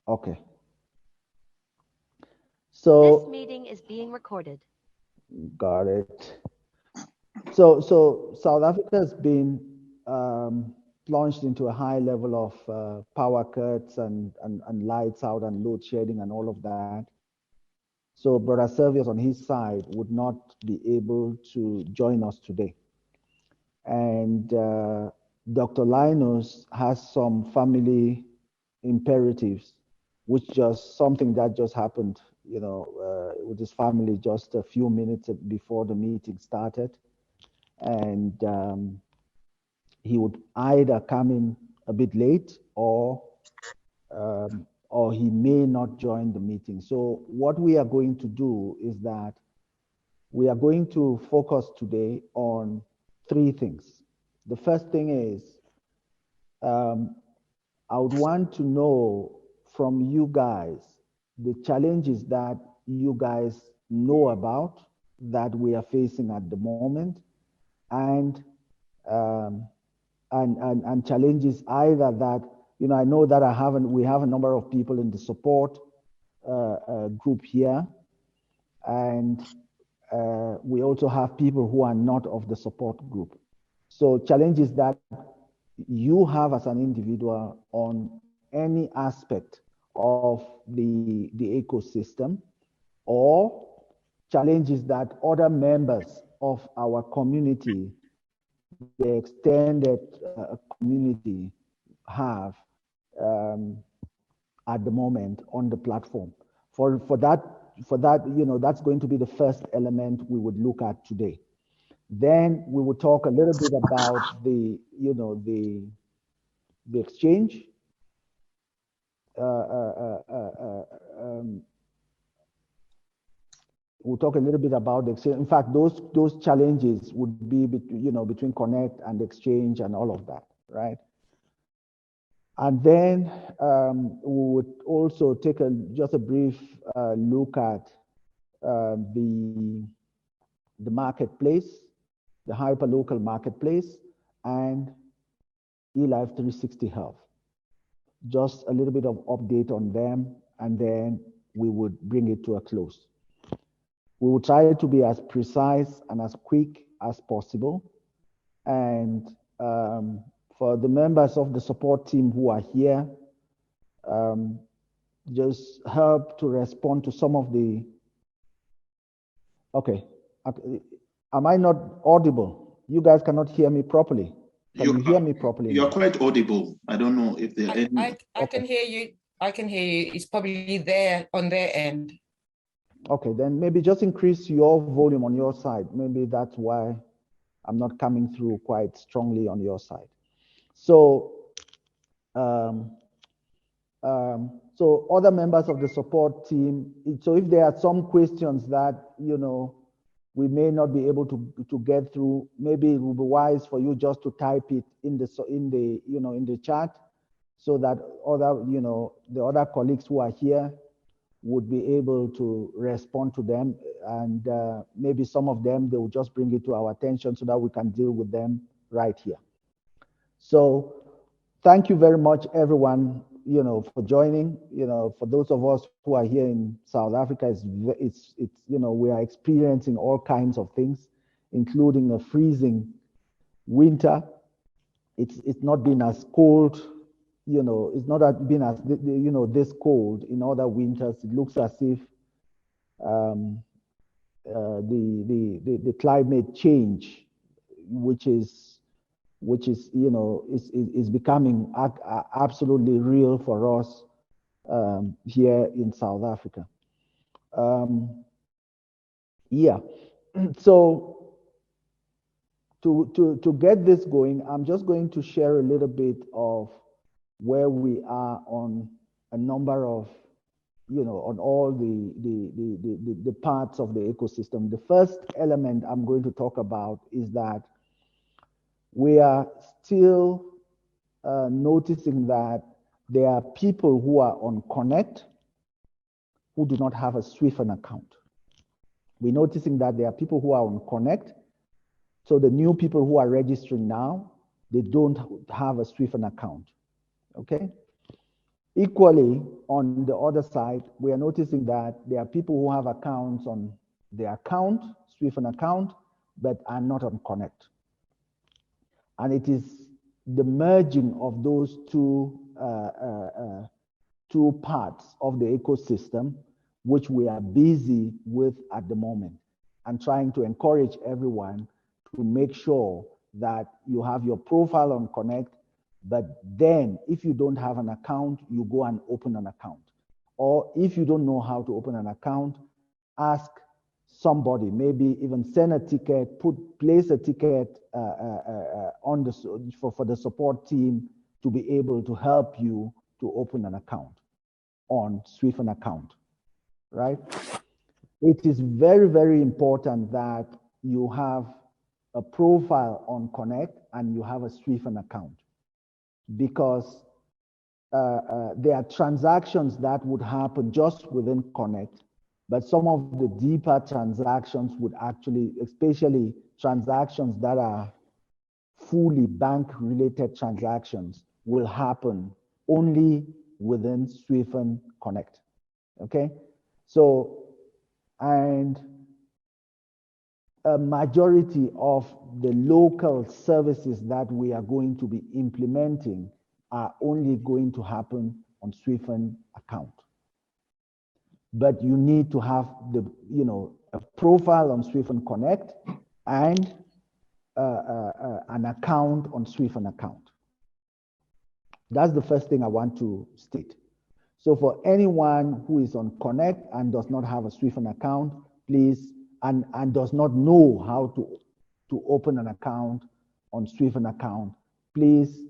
Okay. So This meeting is being recorded. got it. So South Africa has been plunged into a high level of power cuts and lights out and load shedding and all of that. So Brother Servius on his side would not be able to join us today. And Dr. Linus has some family imperatives, which just something that just happened, with his family just a few minutes before the meeting started. And he would either come in a bit late or he may not join the meeting. So what we are going to do is that we are going to focus today on three things. The first thing is I would want to know from you guys the challenges that you guys know about that we are facing at the moment, and um, and challenges either that I know that we have a number of people in the support group here, and we also have people who are not of the support group. So challenges that you have as an individual on any aspect of the ecosystem, or challenges that other members of our community, the extended community, have at the moment on the platform. For that, that's going to be the first element we would look at today. Then we will talk a little bit about the exchange. We'll talk a little bit about the exchange. In fact, those challenges would be between Connect and exchange and all of that, right? And then we would also take just a brief look at the marketplace, the hyperlocal marketplace, and eLife 360 Health. Just a little bit of update on them, and then we would bring it to a close. We will try to be as precise and as quick as possible. And for the members of the support team who are here, just help to respond to some of the. Okay, am I not audible? You guys cannot hear me properly. Can you hear me properly? You're quite audible. I don't know if there are any. I can hear you. I can hear you. It's probably there on their end. Okay, then maybe just increase your volume on your side. Maybe that's why I'm not coming through quite strongly on your side. So, so other members of the support team. So if there are some questions that we may not be able to get through, maybe it will be wise for you just to type it in the chat, so that the other colleagues who are here would be able to respond to them, and maybe some of them, they will just bring it to our attention so that we can deal with them right here. So thank you very much, everyone, for joining. For those of us who are here in South Africa, it's we are experiencing all kinds of things, including a freezing winter. It's not been as cold. It's not been as this cold in other winters. It looks as if the climate change, which is becoming absolutely real for us here in South Africa. Yeah, so to get this going, I'm just going to share a little bit of where we are on a number of, on all the parts of the ecosystem. The first element I'm going to talk about is that we are still noticing that there are people who are on Connect who do not have a Swifin account. We're noticing that there are people who are on Connect. So the new people who are registering now, they don't have a Swifin account. Okay. Equally, on the other side, we are noticing that there are people who have accounts on their account, Swifin account, but are not on Connect. And it is the merging of those two parts of the ecosystem, which we are busy with at the moment, and trying to encourage everyone to make sure that you have your profile on Connect. But then if you don't have an account, you go and open an account. Or if you don't know how to open an account, ask somebody, maybe even send a ticket, place a ticket on for the support team to be able to help you to open an account on Swifin account, right? It is very, very important that you have a profile on Connect and you have a Swifin account, because there are transactions that would happen just within Connect, but some of the deeper transactions would actually, especially transactions that are fully bank-related transactions, will happen only within Swifin Connect, okay? So, and a majority of the local services that we are going to be implementing are only going to happen on Swifin account. But you need to have a profile on Swifin Connect and an account on Swifin account. That's the first thing I want to state. So for anyone who is on Connect and does not have a Swifin account, please, and does not know how to open an account on Swifin account, please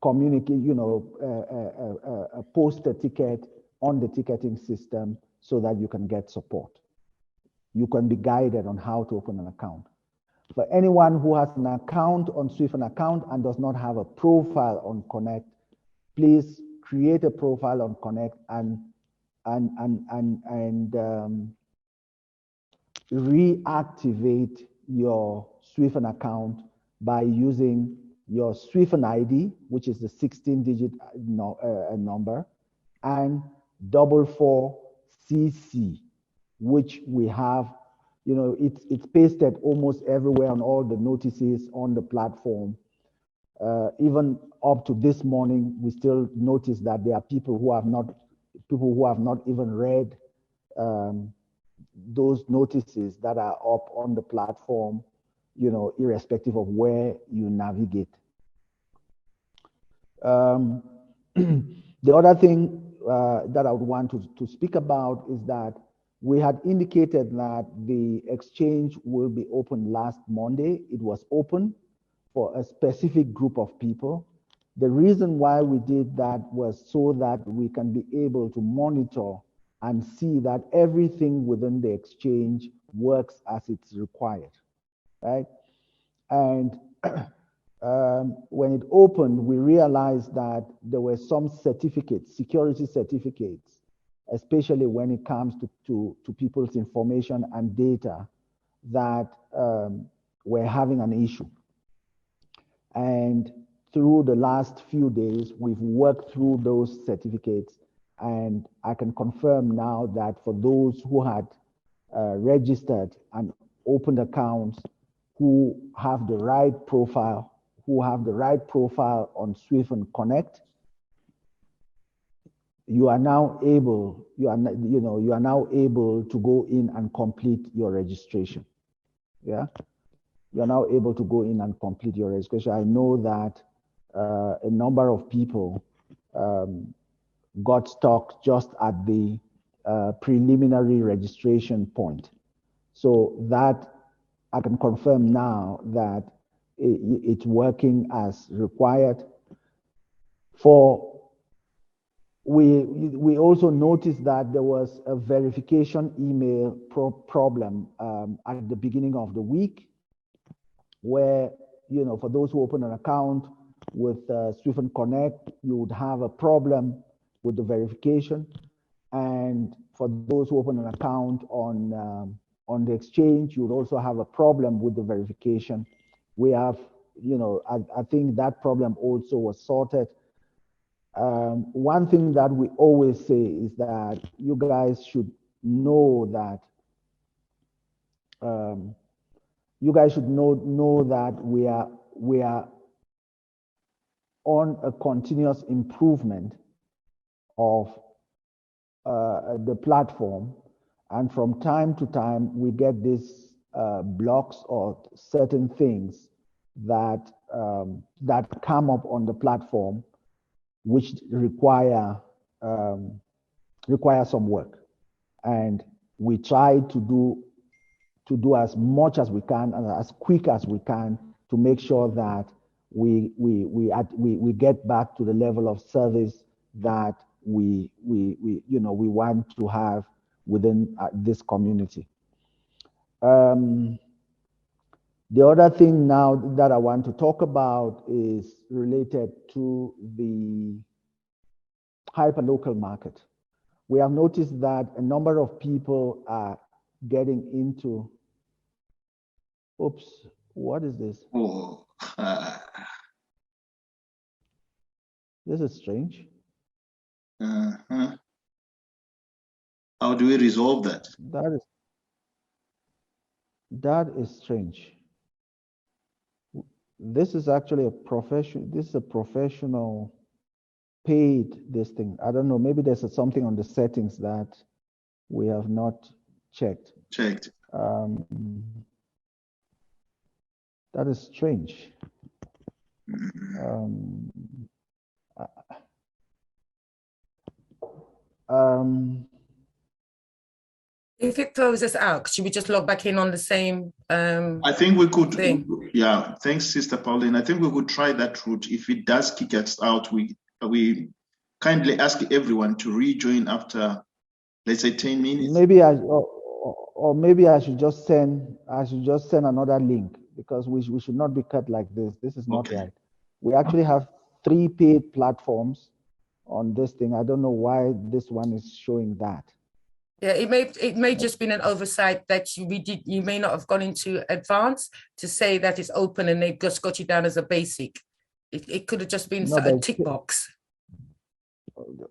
communicate, post a ticket on the ticketing system so that you can get support. You can be guided on how to open an account. For anyone who has an account on Swifin account and does not have a profile on Connect, please create a profile on Connect and reactivate your Swifin account by using your Swifin ID, which is the 16-digit number, and 44CC, which we have, it's pasted almost everywhere on all the notices on the platform. Even up to this morning, we still notice that there are people who have not even read those notices that are up on the platform, irrespective of where you navigate. The other thing that I would want to speak about is that we had indicated that the exchange will be open last Monday. It was open for a specific group of people. The reason why we did that was so that we can be able to monitor and see that everything within the exchange works as it's required, right? And when it opened, we realized that there were some certificates, security certificates, especially when it comes to people's information and data, that were having an issue. And through the last few days, we've worked through those certificates, and I can confirm now that for those who had registered and opened accounts, who have the right profile, on Swifin Connect, you are now able to go in and complete your registration. Yeah, you are now able to go in and complete your registration. I know that a number of people got stuck just at the preliminary registration point. So that I can confirm now that it's working as required. We also noticed that there was a verification email problem at the beginning of the week, where, for those who open an account with Swifin Connect, you would have a problem with the verification. And for those who open an account on the exchange, you would also have a problem with the verification. We have, I think that problem also was sorted. One thing that we always say is that you guys should know that we are on a continuous improvement of the platform, and from time to time we get these blocks or certain things that come up on the platform which require some work, and we try to do as much as we can and as quick as we can to make sure that we get back to the level of service that we want to have within this community. The other thing now that I want to talk about is related to the hyperlocal market. We have noticed that a number of people are getting into, oops, what is this? Oh, This is strange. How do we resolve that? That is strange. This is actually a professional paid this thing. I don't know, maybe there's something on the settings that we have not checked. That is strange. If it closes out, should we just log back in on the same I think we could thing? Yeah, thanks, Sister Pauline. I think we could try that route. If it does kick us out, we kindly ask everyone to rejoin after, let's say, 10 minutes. Maybe or maybe I should just send another link, because we should not be cut like this. This is not right. We actually have 3 paid platforms on this thing. I don't know why this one is showing that. Yeah, it may just been an oversight that you may not have gone into advance to say that it's open and they've just got you down as a basic. It could have just been a tick box.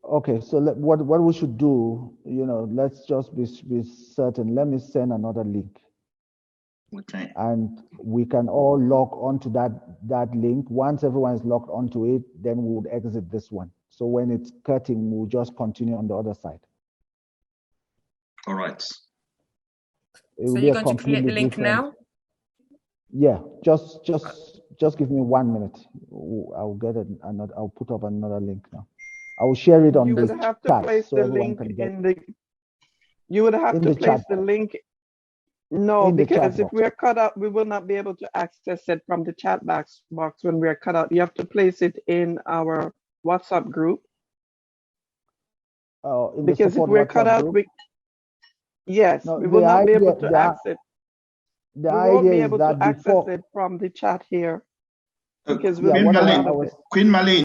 Okay, so what we should do, let's just be certain. Let me send another link. Okay. And we can all log onto that link. Once everyone is logged onto it, then we would exit this one. So when it's cutting, we'll just continue on the other side. All right. So you're going to create the link now? Yeah, just give me 1 minute. I'll get another. I'll put up another link now. I will share it on the chat. You would have to place the link in the. You would have to place the link. No, because if we are cut out, we will not be able to access it from the chat box when we are cut out. You have to place it in our WhatsApp group. Because if we're cut out, we will not be able to access it. We won't be able to access it from the chat here. Because Queen Marlene,